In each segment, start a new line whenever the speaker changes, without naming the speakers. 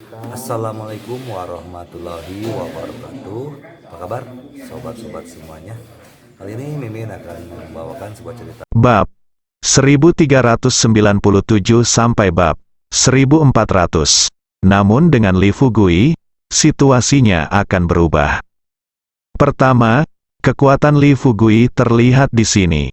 Assalamualaikum warahmatullahi wabarakatuh. Apa kabar sobat-sobat semuanya? Kali ini Mimin akan membawakan sebuah cerita.
Bab 1397 sampai bab 1400. Namun dengan Li Fugui, situasinya akan berubah. Pertama, kekuatan Li Fugui terlihat di sini.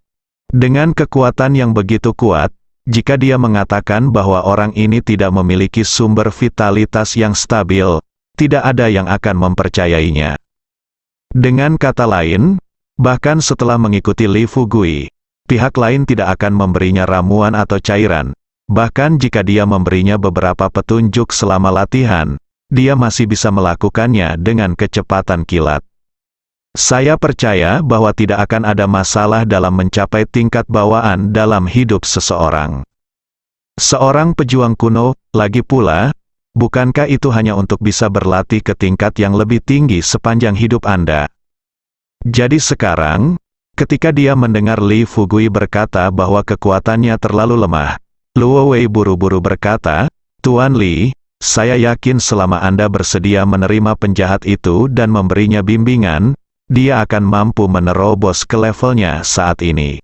Dengan kekuatan yang begitu kuat, jika dia mengatakan bahwa orang ini tidak memiliki sumber vitalitas yang stabil, tidak ada yang akan mempercayainya. Dengan kata lain, bahkan setelah mengikuti Li Fugui, pihak lain tidak akan memberinya ramuan atau cairan. Bahkan jika dia memberinya beberapa petunjuk selama latihan, dia masih bisa melakukannya dengan kecepatan kilat. Saya percaya bahwa tidak akan ada masalah dalam mencapai tingkat bawaan dalam hidup seseorang. Seorang pejuang kuno, lagi pula, bukankah itu hanya untuk bisa berlatih ke tingkat yang lebih tinggi sepanjang hidup Anda? Jadi sekarang, ketika dia mendengar Li Fugui berkata bahwa kekuatannya terlalu lemah, Luo Wei buru-buru berkata, "Tuan Li, saya yakin selama Anda bersedia menerima penjahat itu dan memberinya bimbingan, dia akan mampu menerobos ke levelnya saat ini."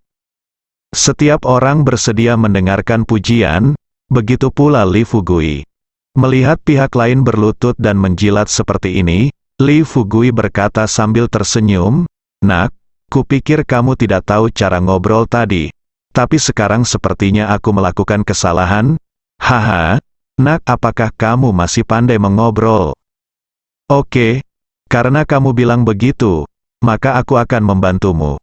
Setiap orang bersedia mendengarkan pujian, begitu pula Li Fugui. Melihat pihak lain berlutut dan menjilat seperti ini, Li Fugui berkata sambil tersenyum, "Nak, kupikir kamu tidak tahu cara ngobrol tadi. Tapi sekarang sepertinya aku melakukan kesalahan. Haha, nak, apakah kamu masih pandai mengobrol? Oke, karena kamu bilang begitu, maka aku akan membantumu.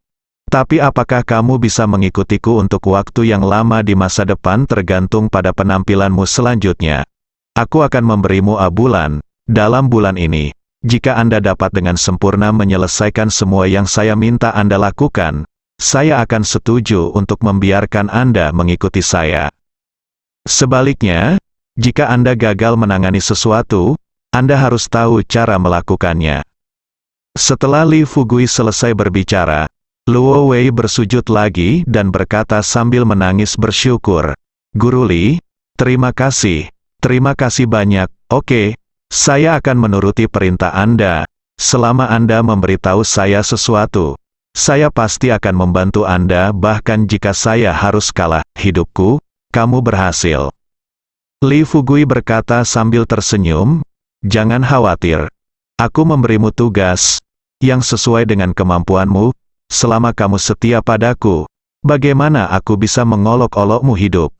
Tapi apakah kamu bisa mengikutiku untuk waktu yang lama di masa depan tergantung pada penampilanmu selanjutnya. Aku akan memberimu bulan, dalam bulan ini, jika Anda dapat dengan sempurna menyelesaikan semua yang saya minta Anda lakukan, saya akan setuju untuk membiarkan Anda mengikuti saya. Sebaliknya, jika Anda gagal menangani sesuatu, Anda harus tahu cara melakukannya." Setelah Li Fugui selesai berbicara, Luo Wei bersujud lagi dan berkata sambil menangis bersyukur, "Guru Li, terima kasih banyak. Oke, saya akan menuruti perintah Anda. Selama Anda memberitahu saya sesuatu, saya pasti akan membantu Anda bahkan jika saya harus kalah hidupku, kamu berhasil." Li Fugui berkata sambil tersenyum, "Jangan khawatir. Aku memberimu tugas yang sesuai dengan kemampuanmu. Selama kamu setia padaku, bagaimana aku bisa mengolok-olokmu hidup?"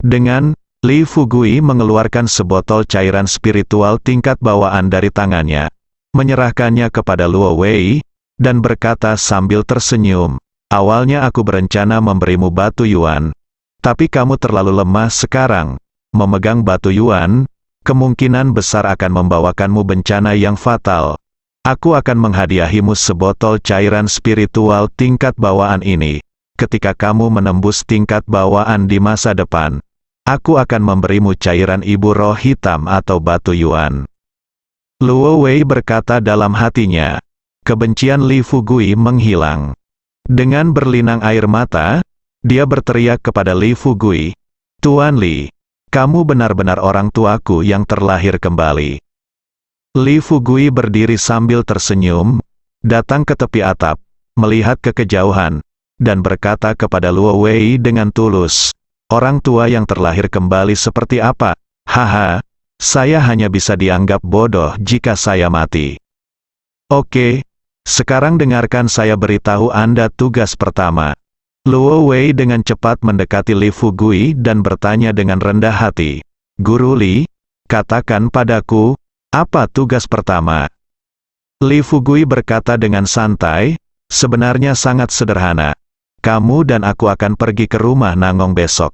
Dengan Li Fugui mengeluarkan sebotol cairan spiritual tingkat bawaan dari tangannya, menyerahkannya kepada Luo Wei, dan berkata sambil tersenyum, "Awalnya aku berencana memberimu batu yuan, tapi kamu terlalu lemah sekarang. Memegang batu yuan, kemungkinan besar akan membawakanmu bencana yang fatal. Aku akan menghadiahimu sebotol cairan spiritual tingkat bawaan ini. Ketika kamu menembus tingkat bawaan di masa depan, aku akan memberimu cairan ibu roh hitam atau batu yuan." Luo Wei berkata dalam hatinya. Kebencian Li Fugui menghilang. Dengan berlinang air mata, dia berteriak kepada Li Fugui, "Tuan Li, kamu benar-benar orang tuaku yang terlahir kembali." Li Fugui berdiri sambil tersenyum, datang ke tepi atap, melihat ke kejauhan, dan berkata kepada Luo Wei dengan tulus, "Orang tua yang terlahir kembali seperti apa? Haha, saya hanya bisa dianggap bodoh jika saya mati. Oke, sekarang dengarkan saya beritahu Anda tugas pertama." Luo Wei dengan cepat mendekati Li Fugui dan bertanya dengan rendah hati, "Guru Li, katakan padaku, apa tugas pertama?" Li Fugui berkata dengan santai, "Sebenarnya sangat sederhana. Kamu dan aku akan pergi ke rumah Nangong besok."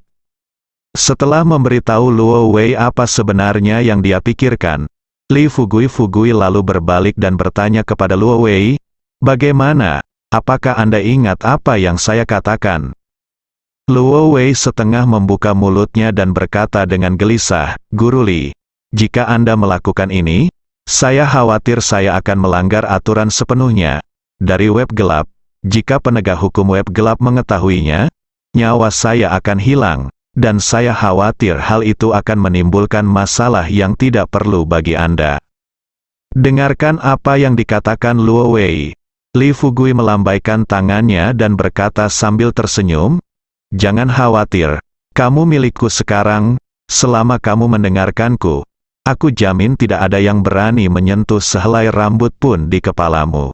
Setelah memberitahu Luo Wei apa sebenarnya yang dia pikirkan, Li Fugui lalu berbalik dan bertanya kepada Luo Wei, "Bagaimana? Apakah Anda ingat apa yang saya katakan?" Luo Wei setengah membuka mulutnya dan berkata dengan gelisah, "Guru Li, jika Anda melakukan ini, saya khawatir saya akan melanggar aturan sepenuhnya. Dari web gelap, jika penegak hukum web gelap mengetahuinya, nyawa saya akan hilang, dan saya khawatir hal itu akan menimbulkan masalah yang tidak perlu bagi Anda. Dengarkan apa yang dikatakan Luo Wei. Li Fugui melambaikan tangannya dan berkata sambil tersenyum, "Jangan khawatir, kamu milikku sekarang, selama kamu mendengarkanku. Aku jamin tidak ada yang berani menyentuh sehelai rambut pun di kepalamu.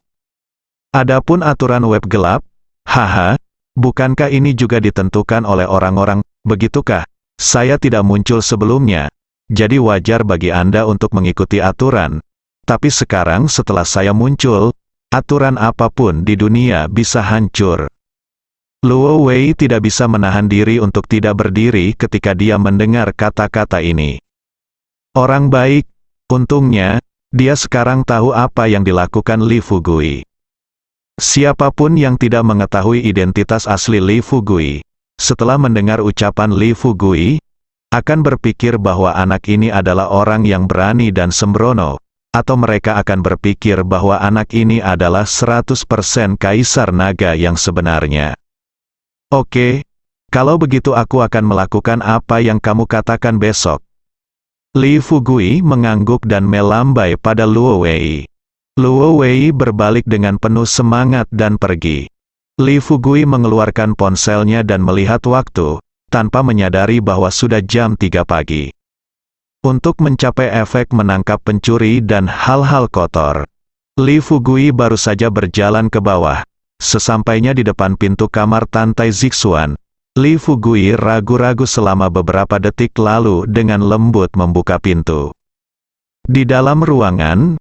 Adapun aturan web gelap, haha, bukankah ini juga ditentukan oleh orang-orang, begitukah? Saya tidak muncul sebelumnya, jadi wajar bagi Anda untuk mengikuti aturan. Tapi sekarang setelah saya muncul, aturan apapun di dunia bisa hancur." Luo Wei tidak bisa menahan diri untuk tidak berdiri ketika dia mendengar kata-kata ini. Orang baik, untungnya, dia sekarang tahu apa yang dilakukan Li Fugui. Siapapun yang tidak mengetahui identitas asli Li Fugui, setelah mendengar ucapan Li Fugui, akan berpikir bahwa anak ini adalah orang yang berani dan sembrono, atau mereka akan berpikir bahwa anak ini adalah 100% kaisar naga yang sebenarnya. Oke, kalau begitu aku akan melakukan apa yang kamu katakan besok. Li Fugui mengangguk dan melambai pada Luo Wei. Luo Wei berbalik dengan penuh semangat dan pergi. Li Fugui mengeluarkan ponselnya dan melihat waktu, tanpa menyadari bahwa sudah jam 3 pagi. Untuk mencapai efek menangkap pencuri dan hal-hal kotor, Li Fugui baru saja berjalan ke bawah. Sesampainya di depan pintu kamar Tantai Zixuan, Li Fugui ragu-ragu selama beberapa detik lalu dengan lembut membuka pintu. Di dalam ruangan,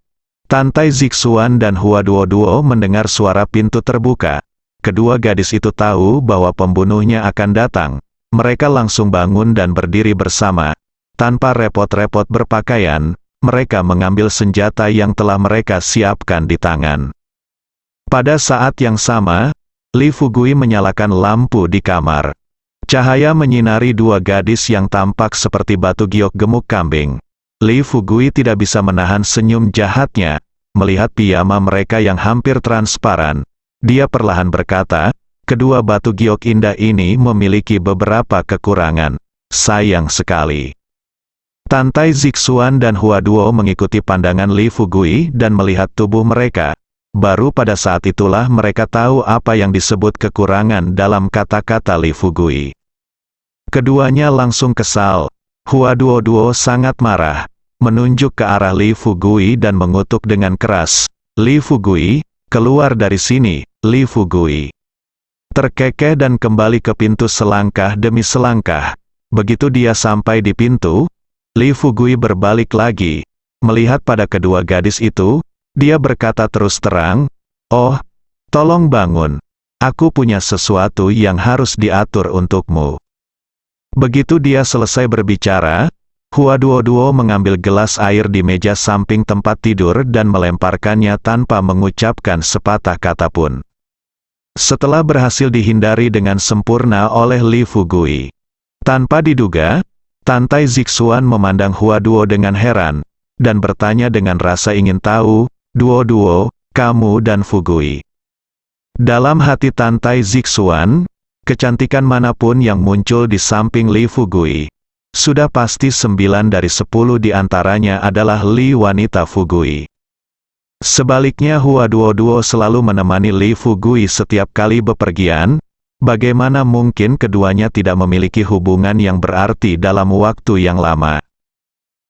Tantai Zixuan dan Hua Duo mendengar suara pintu terbuka. Kedua gadis itu tahu bahwa pembunuhnya akan datang. Mereka langsung bangun dan berdiri bersama. Tanpa repot-repot berpakaian, mereka mengambil senjata yang telah mereka siapkan di tangan. Pada saat yang sama, Li Fugui menyalakan lampu di kamar. Cahaya menyinari dua gadis yang tampak seperti batu giok gemuk kambing. Li Fugui tidak bisa menahan senyum jahatnya, melihat piyama mereka yang hampir transparan. Dia perlahan berkata, "Kedua batu giok indah ini memiliki beberapa kekurangan. Sayang sekali." Tantai Zixuan dan Hua Duo mengikuti pandangan Li Fugui dan melihat tubuh mereka. Baru pada saat itulah mereka tahu apa yang disebut kekurangan dalam kata-kata Li Fugui. Keduanya langsung kesal. Hua Duo sangat marah, menunjuk ke arah Li Fugui dan mengutuk dengan keras, "Li Fugui, keluar dari sini, Li Fugui." Terkekeh dan kembali ke pintu selangkah demi selangkah. Begitu dia sampai di pintu, Li Fugui berbalik lagi, melihat pada kedua gadis itu. Dia berkata terus terang, "Oh, tolong bangun. Aku punya sesuatu yang harus diatur untukmu." Begitu dia selesai berbicara, Hua Duo mengambil gelas air di meja samping tempat tidur dan melemparkannya tanpa mengucapkan sepatah kata pun. Setelah berhasil dihindari dengan sempurna oleh Li Fugui, tanpa diduga, Tantai Zixuan memandang Hua Duo dengan heran, dan bertanya dengan rasa ingin tahu, "Duo, kamu dan Fugui." Dalam hati Tantai Zixuan, kecantikan manapun yang muncul di samping Li Fugui, sudah pasti 9 dari 10 di antaranya adalah Li wanita Fugui. Sebaliknya Hua Duo selalu menemani Li Fugui setiap kali bepergian. Bagaimana mungkin keduanya tidak memiliki hubungan yang berarti dalam waktu yang lama?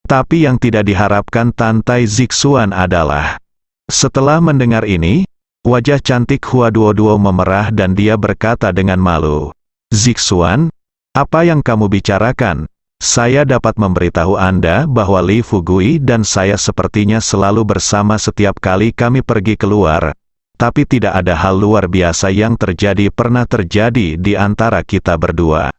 Tapi yang tidak diharapkan Tantai Zixuan adalah, setelah mendengar ini, wajah cantik Hua Duo memerah dan dia berkata dengan malu, "Zixuan, apa yang kamu bicarakan? Saya dapat memberitahu Anda bahwa Li Fugui dan saya sepertinya selalu bersama setiap kali kami pergi keluar, tapi tidak ada hal luar biasa yang pernah terjadi di antara kita berdua."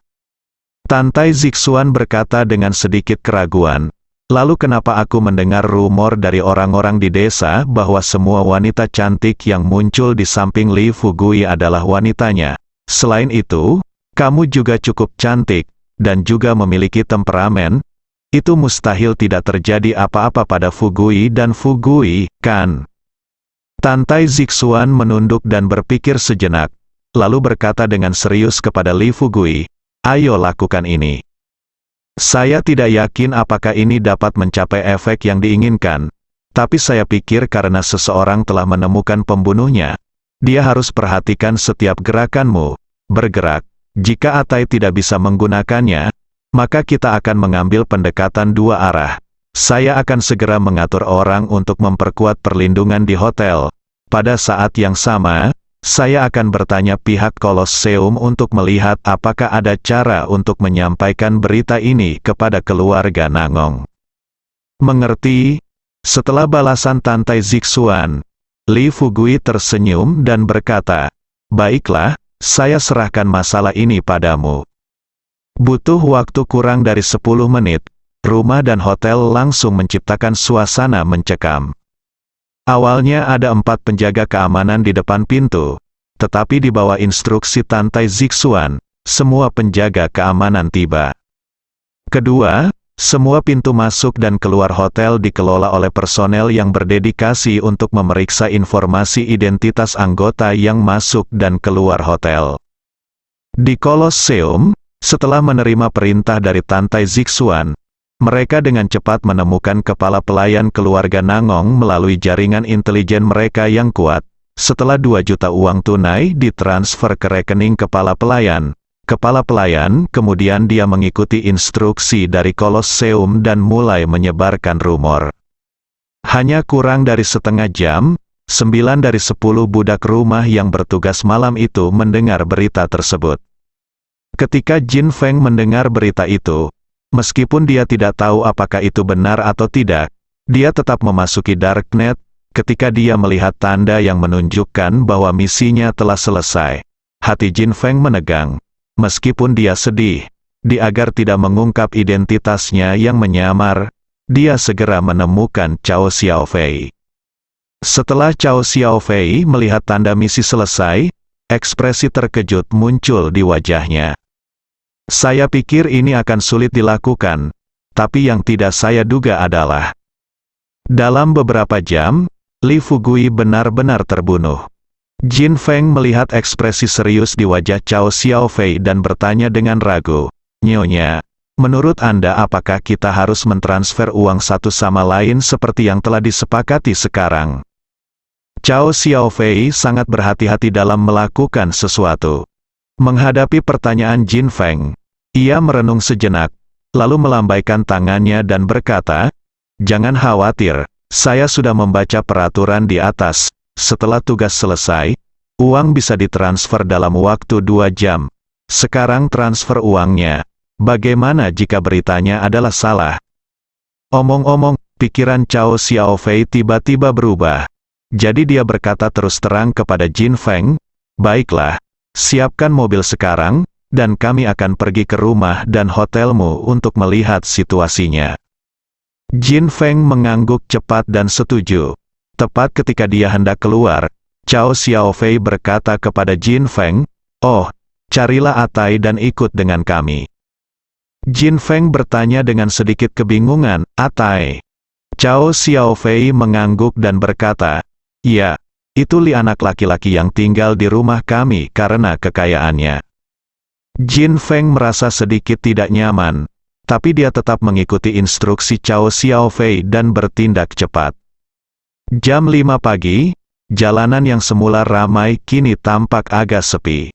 Tantai Zixuan berkata dengan sedikit keraguan, "Lalu kenapa aku mendengar rumor dari orang-orang di desa bahwa semua wanita cantik yang muncul di samping Li Fugui adalah wanitanya? Selain itu, kamu juga cukup cantik, dan juga memiliki temperamen. Itu mustahil tidak terjadi apa-apa pada Fugui dan Fugui, kan?" Tantai Zixuan menunduk dan berpikir sejenak, lalu berkata dengan serius kepada Li Fugui, Ayo lakukan ini. Saya tidak yakin apakah ini dapat mencapai efek yang diinginkan, tapi saya pikir karena seseorang telah menemukan pembunuhnya, dia harus perhatikan setiap gerakanmu, bergerak. Jika Atai tidak bisa menggunakannya, maka kita akan mengambil pendekatan dua arah. Saya akan segera mengatur orang untuk memperkuat perlindungan di hotel. Pada saat yang sama, saya akan bertanya pihak Kolosseum untuk melihat apakah ada cara untuk menyampaikan berita ini kepada keluarga Nangong. Mengerti? Setelah balasan Tantai Zixuan, Li Fugui tersenyum dan berkata, "Baiklah, saya serahkan masalah ini padamu." Butuh waktu kurang dari 10 menit, rumah dan hotel langsung menciptakan suasana mencekam. Awalnya ada 4 penjaga keamanan di depan pintu, tetapi di bawah instruksi Tantai Zixuan, semua penjaga keamanan tiba. Kedua, semua pintu masuk dan keluar hotel dikelola oleh personel yang berdedikasi untuk memeriksa informasi identitas anggota yang masuk dan keluar hotel. Di Kolosseum, setelah menerima perintah dari Tantai Zixuan, mereka dengan cepat menemukan kepala pelayan keluarga Nangong melalui jaringan intelijen mereka yang kuat. Setelah 2 juta uang tunai ditransfer ke rekening kepala pelayan kemudian dia mengikuti instruksi dari Kolosseum dan mulai menyebarkan rumor. Hanya kurang dari setengah jam, 9 dari 10 budak rumah yang bertugas malam itu mendengar berita tersebut. Ketika Jin Feng mendengar berita itu, meskipun dia tidak tahu apakah itu benar atau tidak, dia tetap memasuki Darknet. Ketika dia melihat tanda yang menunjukkan bahwa misinya telah selesai, hati Jin Feng menegang. Meskipun dia sedih, agar tidak mengungkap identitasnya yang menyamar, dia segera menemukan Cao Xiaofei. Setelah Cao Xiaofei melihat tanda misi selesai, ekspresi terkejut muncul di wajahnya. Saya pikir ini akan sulit dilakukan, tapi yang tidak saya duga adalah dalam beberapa jam, Li Fugui benar-benar terbunuh. Jin Feng melihat ekspresi serius di wajah Cao Xiaofei dan bertanya dengan ragu, "Nyonya, menurut Anda apakah kita harus mentransfer uang satu sama lain seperti yang telah disepakati sekarang?" Cao Xiaofei sangat berhati-hati dalam melakukan sesuatu. Menghadapi pertanyaan Jin Feng, ia merenung sejenak, lalu melambaikan tangannya dan berkata, "Jangan khawatir, saya sudah membaca peraturan di atas. Setelah tugas selesai, uang bisa ditransfer dalam waktu 2 jam. Sekarang transfer uangnya. Bagaimana jika beritanya adalah salah?" Omong-omong, pikiran Cao Xiaofei tiba-tiba berubah. Jadi dia berkata terus terang kepada Jin Feng, "Baiklah, siapkan mobil sekarang, dan kami akan pergi ke rumah dan hotelmu untuk melihat situasinya." Jin Feng mengangguk cepat dan setuju. Tepat ketika dia hendak keluar, Cao Xiaofei berkata kepada Jin Feng, "Oh, carilah Atai dan ikut dengan kami." Jin Feng bertanya dengan sedikit kebingungan, "Atai?" Cao Xiaofei mengangguk dan berkata, "Ya, itu Li anak laki-laki yang tinggal di rumah kami karena kekayaannya." Jin Feng merasa sedikit tidak nyaman, tapi dia tetap mengikuti instruksi Cao Xiaofei dan bertindak cepat. Jam 5 pagi, jalanan yang semula ramai kini tampak agak sepi.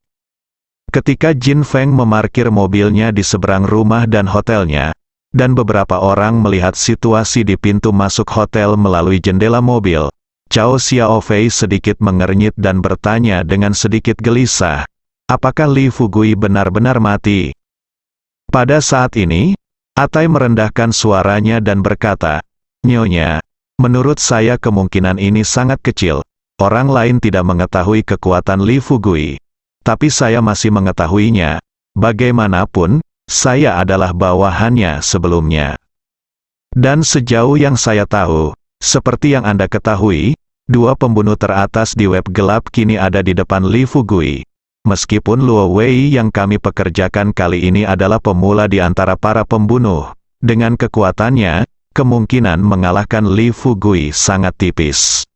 Ketika Jin Feng memarkir mobilnya di seberang rumah dan hotelnya, dan beberapa orang melihat situasi di pintu masuk hotel melalui jendela mobil, Cao Xiaofei sedikit mengernyit dan bertanya dengan sedikit gelisah, "Apakah Li Fugui benar-benar mati?" Pada saat ini, Atai merendahkan suaranya dan berkata, "Nyonya, menurut saya kemungkinan ini sangat kecil. Orang lain tidak mengetahui kekuatan Li Fugui. Tapi saya masih mengetahuinya. Bagaimanapun, saya adalah bawahannya sebelumnya. Dan sejauh yang saya tahu, seperti yang Anda ketahui, 2 pembunuh teratas di web gelap kini ada di depan Li Fugui. Meskipun Luo Wei yang kami pekerjakan kali ini adalah pemula di antara para pembunuh, dengan kekuatannya, kemungkinan mengalahkan Li Fugui sangat tipis."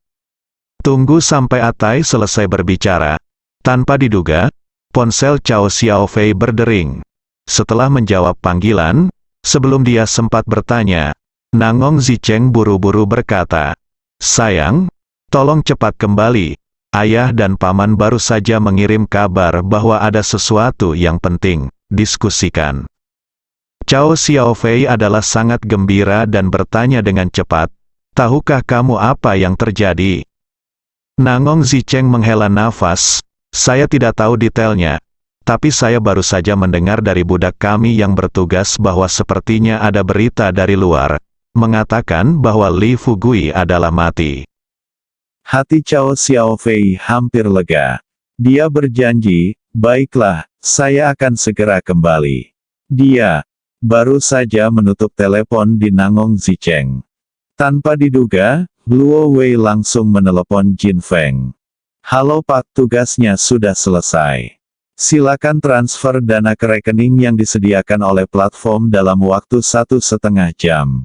Tunggu sampai Atai selesai berbicara. Tanpa diduga, ponsel Cao Xiaofei berdering. Setelah menjawab panggilan, sebelum dia sempat bertanya, Nangong Zicheng buru-buru berkata, "Sayang, tolong cepat kembali. Ayah dan paman baru saja mengirim kabar bahwa ada sesuatu yang penting, diskusikan." Cao Xiaofei adalah sangat gembira dan bertanya dengan cepat, "Tahukah kamu apa yang terjadi?" Nangong Zicheng menghela nafas, "Saya tidak tahu detailnya, tapi saya baru saja mendengar dari budak kami yang bertugas bahwa sepertinya ada berita dari luar, mengatakan bahwa Li Fugui adalah mati."
Hati Cao Xiaofei hampir lega. Dia berjanji, "Baiklah, saya akan segera kembali." Dia baru saja menutup telepon di Nangong Zicheng. Tanpa diduga, Luo Wei langsung menelepon Jin Feng. "Halo Pak, tugasnya sudah selesai. Silakan transfer dana ke rekening yang disediakan oleh platform dalam waktu 1,5 jam."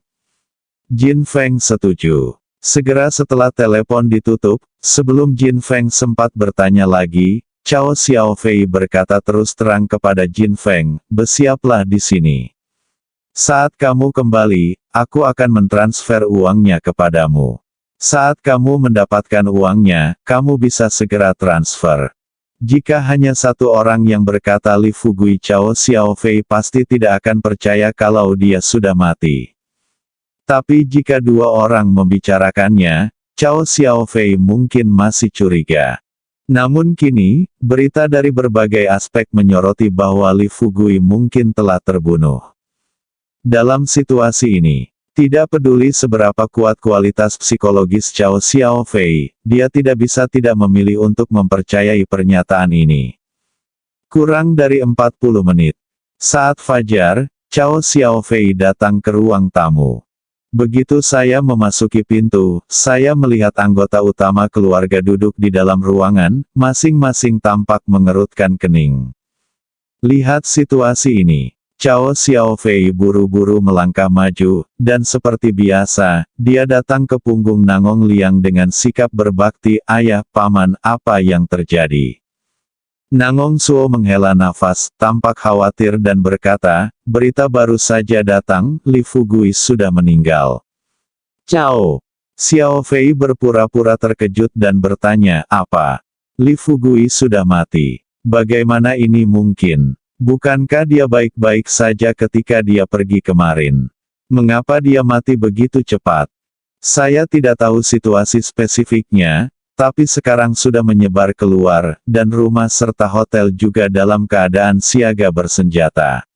Jin Feng setuju. Segera setelah telepon ditutup, sebelum Jin Feng sempat bertanya lagi, Cao Xiaofei berkata terus terang kepada Jin Feng, "Bersiaplah di sini. Saat kamu kembali, aku akan mentransfer uangnya kepadamu. Saat kamu mendapatkan uangnya, kamu bisa segera transfer." Jika hanya satu orang yang berkata Li Fugui, Cao Xiaofei pasti tidak akan percaya kalau dia sudah mati. Tapi jika dua orang membicarakannya, Cao Xiaofei mungkin masih curiga. Namun kini, berita dari berbagai aspek menyoroti bahwa Li Fugui mungkin telah terbunuh. Dalam situasi ini, tidak peduli seberapa kuat kualitas psikologis Cao Xiaofei, dia tidak bisa tidak memilih untuk mempercayai pernyataan ini. Kurang dari 40 menit. Saat fajar, Cao Xiaofei datang ke ruang tamu. Begitu saya memasuki pintu, saya melihat anggota utama keluarga duduk di dalam ruangan, masing-masing tampak mengerutkan kening. Lihat situasi ini. Cao Xiaofei buru-buru melangkah maju, dan seperti biasa, dia datang ke punggung Nangong Liang dengan sikap berbakti, "Ayah, paman, apa yang terjadi?" Nangong Suo menghela nafas, tampak khawatir dan berkata, "Berita baru saja datang, Li Fugui sudah meninggal." Cao Xiaofei berpura-pura terkejut dan bertanya, "Apa? Li Fugui sudah mati? Bagaimana ini mungkin? Bukankah dia baik-baik saja ketika dia pergi kemarin? Mengapa dia mati begitu cepat?" "Saya tidak tahu situasi spesifiknya, tapi sekarang sudah menyebar keluar, dan rumah serta hotel juga dalam keadaan siaga bersenjata.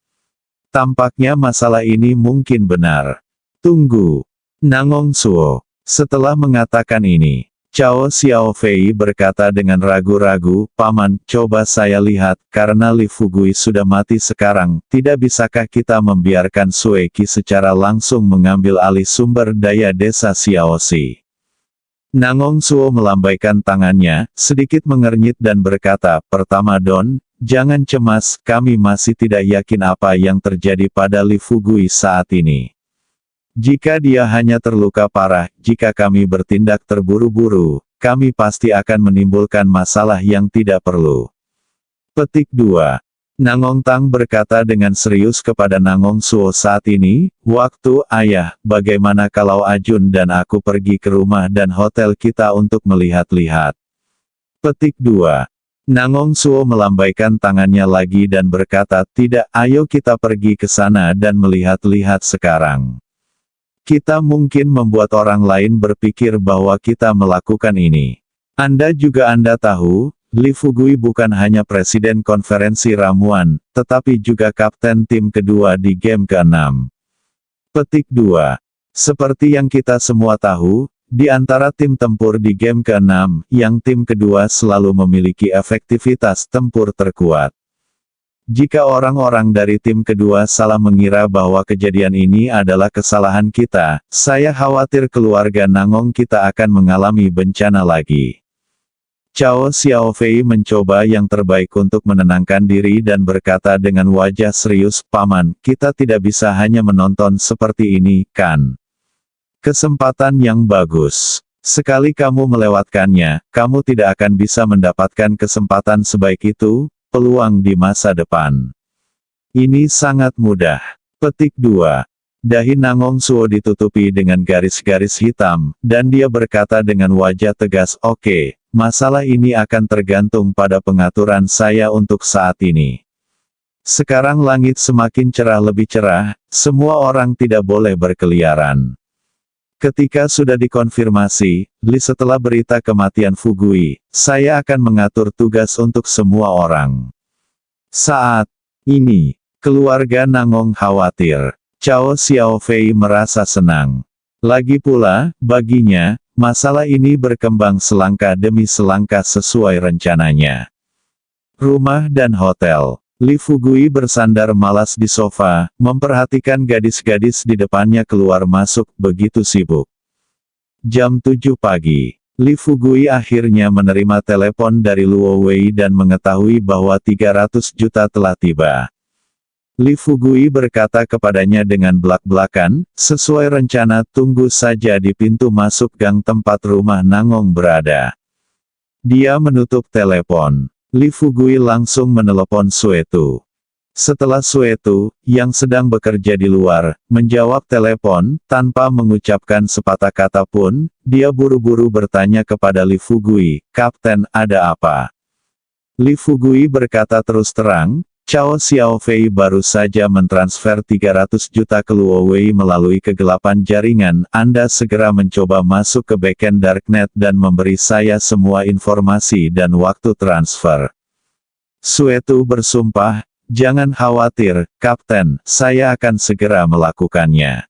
Tampaknya masalah ini mungkin benar." "Tunggu." Nangong Suo. Setelah mengatakan ini, Cao Xiaofei berkata dengan ragu-ragu, "Paman, coba saya lihat, karena Li Fugui sudah mati sekarang, tidak bisakah kita membiarkan Sui Qi secara langsung mengambil alih sumber daya desa Xiaoxi?" Nangong Suo melambaikan tangannya, sedikit mengernyit dan berkata, "Pertama Don, jangan cemas, kami masih tidak yakin apa yang terjadi pada Li Fugui saat ini. Jika dia hanya terluka parah, jika kami bertindak terburu-buru, kami pasti akan menimbulkan masalah yang tidak perlu." Petik 2. Nangong Tang berkata dengan serius kepada Nangong Suo saat ini, "Waktu, Ayah, bagaimana kalau Ajun dan aku pergi ke rumah dan hotel kita untuk melihat-lihat?" Petik 2. Nangong Suo melambaikan tangannya lagi dan berkata, "Tidak, ayo kita pergi ke sana dan melihat-lihat sekarang. Kita mungkin membuat orang lain berpikir bahwa kita melakukan ini. Anda tahu, Li Fugui bukan hanya presiden konferensi ramuan, tetapi juga kapten tim kedua di game ke-6. Petik 2. Seperti yang kita semua tahu, di antara tim tempur di game ke-6, yang tim kedua selalu memiliki efektivitas tempur terkuat. Jika orang-orang dari tim kedua salah mengira bahwa kejadian ini adalah kesalahan kita, saya khawatir keluarga Nangong kita akan mengalami bencana lagi." Cao Xiaofei mencoba yang terbaik untuk menenangkan diri dan berkata dengan wajah serius, "Paman, kita tidak bisa hanya menonton seperti ini, kan? Kesempatan yang bagus. Sekali kamu melewatkannya, kamu tidak akan bisa mendapatkan kesempatan sebaik itu, peluang di masa depan." Ini sangat mudah. Petik 2. Dahi Nangong Suo ditutupi dengan garis-garis hitam, dan dia berkata dengan wajah tegas, "Oke, masalah ini akan tergantung pada pengaturan saya untuk saat ini. Sekarang langit semakin cerah lebih cerah, semua orang tidak boleh berkeliaran." Ketika sudah dikonfirmasi, setelah berita kematian Fugui, saya akan mengatur tugas untuk semua orang. Saat ini, keluarga Nangong khawatir. Cao Xiaofei merasa senang. Lagi pula, baginya, masalah ini berkembang selangkah demi selangkah sesuai rencananya. Rumah dan hotel. Li Fugui bersandar malas di sofa, memperhatikan gadis-gadis di depannya keluar masuk begitu sibuk. Jam 7 pagi. Li Fugui akhirnya menerima telepon dari Luo Wei dan mengetahui bahwa 300 juta telah tiba. Li Fugui berkata kepadanya dengan belak-belakan, "Sesuai rencana tunggu saja di pintu masuk gang tempat rumah Nangong berada." Dia menutup telepon. Li Fugui langsung menelepon Suetu. Setelah Suetu, yang sedang bekerja di luar, menjawab telepon, tanpa mengucapkan sepatah kata pun, dia buru-buru bertanya kepada Li Fugui, "Kapten, ada apa?" Li Fugui berkata terus terang, "Cao Xiaofei baru saja mentransfer 300 juta ke Luo Wei melalui kegelapan jaringan, Anda segera mencoba masuk ke backend Darknet dan memberi saya semua informasi dan waktu transfer." Suetu bersumpah, "Jangan khawatir, Kapten, saya akan segera melakukannya."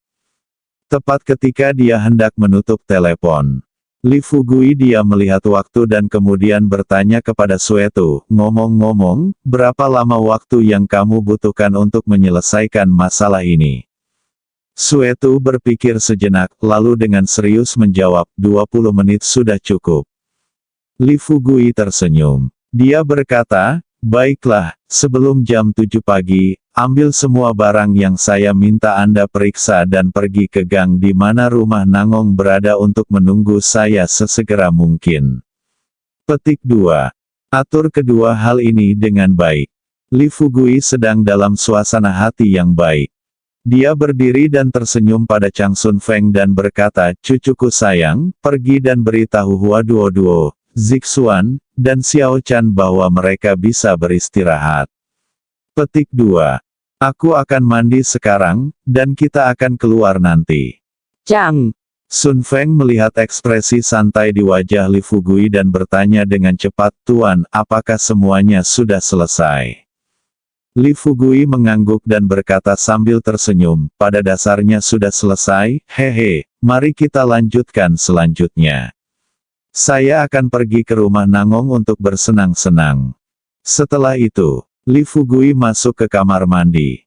Tepat ketika dia hendak menutup telepon, Li Fugui dia melihat waktu dan kemudian bertanya kepada Suetu, "Ngomong-ngomong, berapa lama waktu yang kamu butuhkan untuk menyelesaikan masalah ini?" Suetu berpikir sejenak, lalu dengan serius menjawab, 20 menit sudah cukup. Li Fugui tersenyum. Dia berkata, "Baiklah, sebelum jam 7 pagi, ambil semua barang yang saya minta Anda periksa dan pergi ke gang di mana rumah Nangong berada untuk menunggu saya sesegera mungkin." Petik 2. Atur kedua hal ini dengan baik. Li Fugui sedang dalam suasana hati yang baik. Dia berdiri dan tersenyum pada Chang Sun Feng dan berkata, "Cucuku sayang, pergi dan beritahu Hua Duo, Zixuan, dan Xiao Chan bahwa mereka bisa beristirahat." Petik 2. Aku akan mandi sekarang, dan kita akan keluar nanti.
Chang.
Sun Feng melihat ekspresi santai di wajah Li Fugui dan bertanya dengan cepat, "Tuan, apakah semuanya sudah selesai?" Li Fugui mengangguk dan berkata sambil tersenyum, "Pada dasarnya sudah selesai, hehe, mari kita lanjutkan selanjutnya. Saya akan pergi ke rumah Nangong untuk bersenang-senang." Setelah itu, Li Fugui masuk ke kamar mandi.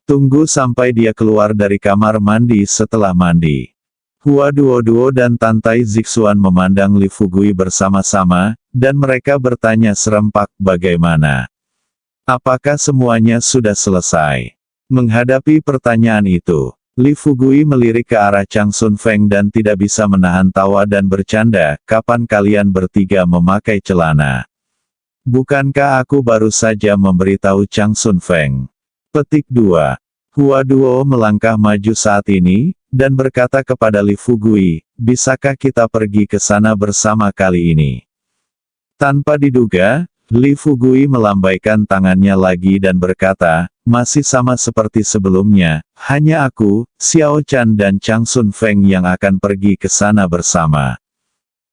Tunggu sampai dia keluar dari kamar mandi setelah mandi. Hua Duo dan Tantai Zixuan memandang Li Fugui bersama-sama, dan mereka bertanya serempak, "Bagaimana? Apakah semuanya sudah selesai?" Menghadapi pertanyaan itu, Li Fugui melirik ke arah Chang Sun Feng dan tidak bisa menahan tawa dan bercanda, "Kapan kalian bertiga memakai celana? Bukankah aku baru saja memberitahu Chang Sun Feng?" Petik 2. Hua Duo melangkah maju saat ini, dan berkata kepada Li Fugui, "Bisakah kita pergi ke sana bersama kali ini?" Tanpa diduga, Li Fugui melambaikan tangannya lagi dan berkata, "Masih sama seperti sebelumnya, hanya aku, Xiao Chan dan Chang Sun Feng yang akan pergi ke sana bersama.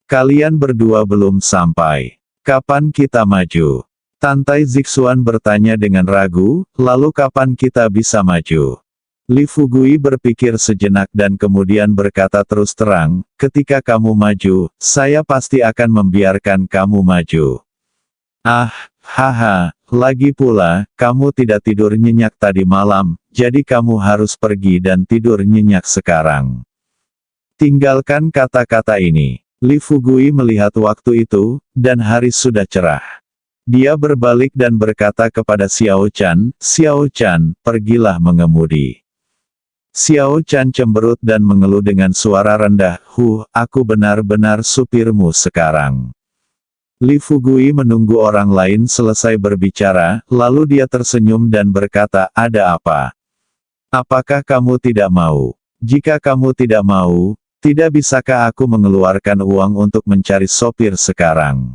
Kalian berdua belum sampai. Kapan kita maju?" Tantai Zixuan bertanya dengan ragu, "Lalu kapan kita bisa maju?" Li Fugui berpikir sejenak dan kemudian berkata terus terang, "Ketika kamu maju, saya pasti akan membiarkan kamu maju." "Ah, haha, lagi pula, kamu tidak tidur nyenyak tadi malam, jadi kamu harus pergi dan tidur nyenyak sekarang." Tinggalkan kata-kata ini. Li Fugui melihat waktu itu, dan hari sudah cerah. Dia berbalik dan berkata kepada Xiao Chan, "Xiao Chan, pergilah mengemudi." Xiao Chan cemberut dan mengeluh dengan suara rendah, aku benar-benar supirmu sekarang." Li Fugui menunggu orang lain selesai berbicara, lalu dia tersenyum dan berkata, "Ada apa? Apakah kamu tidak mau? Jika kamu tidak mau, tidak bisakah aku mengeluarkan uang untuk mencari sopir sekarang?"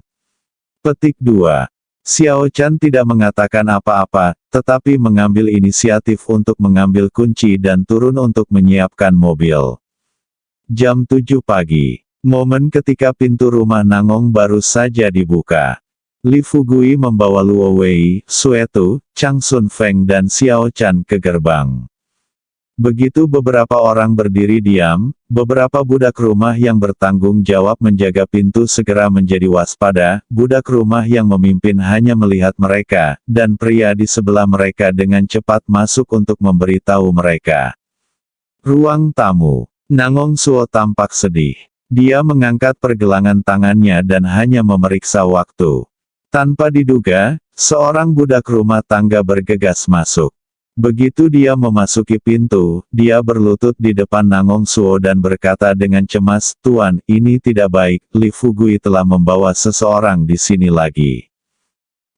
Petik 2. Xiao Chan tidak mengatakan apa-apa, tetapi mengambil inisiatif untuk mengambil kunci dan turun untuk menyiapkan mobil. Jam 7 pagi. Momen ketika pintu rumah Nangong baru saja dibuka. Li Fugui membawa Luo Wei, Suetu, Chang Sun Feng dan Xiao Chan ke gerbang. Begitu beberapa orang berdiri diam, beberapa budak rumah yang bertanggung jawab menjaga pintu segera menjadi waspada. Budak rumah yang memimpin hanya melihat mereka, dan pria di sebelah mereka dengan cepat masuk untuk memberitahu mereka. Ruang tamu. Nangong Suo tampak sedih. Dia mengangkat pergelangan tangannya dan hanya memeriksa waktu. Tanpa diduga, seorang budak rumah tangga bergegas masuk. Begitu dia memasuki pintu, dia berlutut di depan Nangong Suo dan berkata dengan cemas, "Tuan, ini tidak baik, Li Fugui telah membawa seseorang di sini lagi."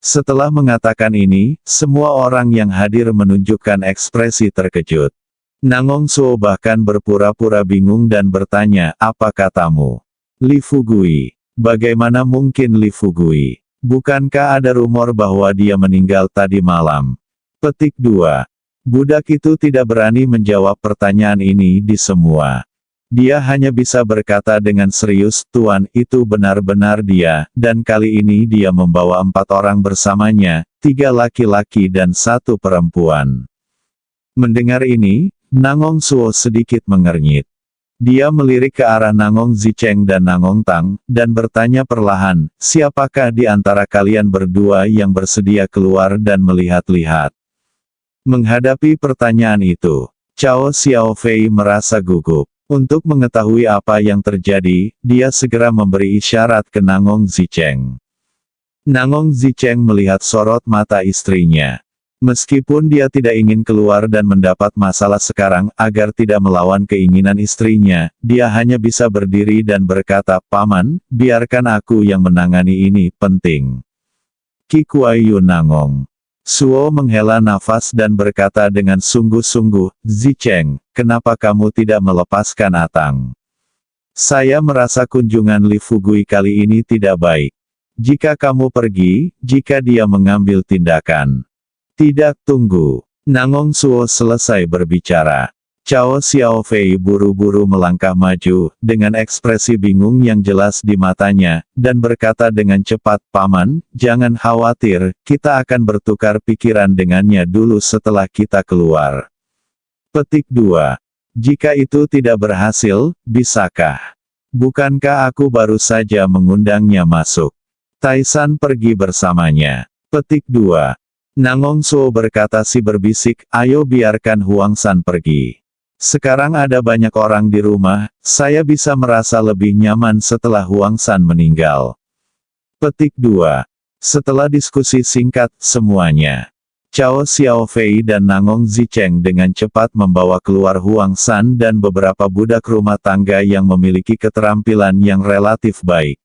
Setelah mengatakan ini, semua orang yang hadir menunjukkan ekspresi terkejut. Nangong Suo bahkan berpura-pura bingung dan bertanya, "Apa katamu? Li Fugui? Bagaimana mungkin Li Fugui? Bukankah ada rumor bahwa dia meninggal tadi malam?" Petik 2. Budak itu tidak berani menjawab pertanyaan ini di semua. Dia hanya bisa berkata dengan serius, "Tuan, itu benar-benar dia, dan kali ini dia membawa 4 orang bersamanya, 3 laki-laki dan 1 perempuan." Mendengar ini, Nangong Suo sedikit mengernyit. Dia melirik ke arah Nangong Zicheng dan Nangong Tang, dan bertanya perlahan, "Siapakah di antara kalian berdua yang bersedia keluar dan melihat-lihat?" Menghadapi pertanyaan itu, Cao Xiaofei merasa gugup. Untuk mengetahui apa yang terjadi, dia segera memberi isyarat ke Nangong Zicheng. Nangong Zicheng melihat sorot mata istrinya. Meskipun dia tidak ingin keluar dan mendapat masalah sekarang, agar tidak melawan keinginan istrinya, dia hanya bisa berdiri dan berkata, "Paman, biarkan aku yang menangani ini, penting." Ki Kuayu Nangong Suo menghela nafas dan berkata dengan sungguh-sungguh, "Zicheng, kenapa kamu tidak melepaskan Atang? Saya merasa kunjungan Li Fugui kali ini tidak baik. Jika kamu pergi, jika dia mengambil tindakan." "Tidak, tunggu." Nangong Suo selesai berbicara. Cao Xiaofei buru-buru melangkah maju, dengan ekspresi bingung yang jelas di matanya, dan berkata dengan cepat, "Paman, jangan khawatir, kita akan bertukar pikiran dengannya dulu setelah kita keluar." Petik 2. Jika itu tidak berhasil, bisakah? Bukankah aku baru saja mengundangnya masuk? Taisan pergi bersamanya. Petik 2. Nangong Suo berkata si berbisik, "Ayo biarkan Huang San pergi. Sekarang ada banyak orang di rumah, saya bisa merasa lebih nyaman setelah Huang San meninggal." Petik 2. Setelah diskusi singkat, semuanya. Cao Xiaofei dan Nangong Zicheng dengan cepat membawa keluar Huang San dan beberapa budak rumah tangga yang memiliki keterampilan yang relatif baik.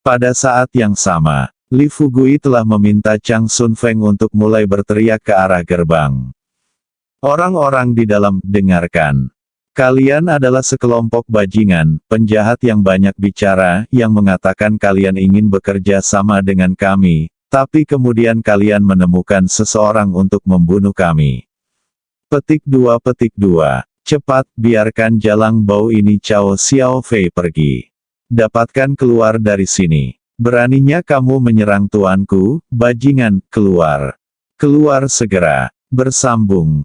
Pada saat yang sama, Li Fugui telah meminta Chang Sun Feng untuk mulai berteriak ke arah gerbang. "Orang-orang di dalam, dengarkan. Kalian adalah sekelompok bajingan, penjahat yang banyak bicara, yang mengatakan kalian ingin bekerja sama dengan kami, tapi kemudian kalian menemukan seseorang untuk membunuh kami." Petik 2. Cepat, biarkan Jalang Bau ini Cao Xiaofei pergi. Dapatkan keluar dari sini. Beraninya kamu menyerang tuanku, bajingan, keluar. Keluar segera. Bersambung.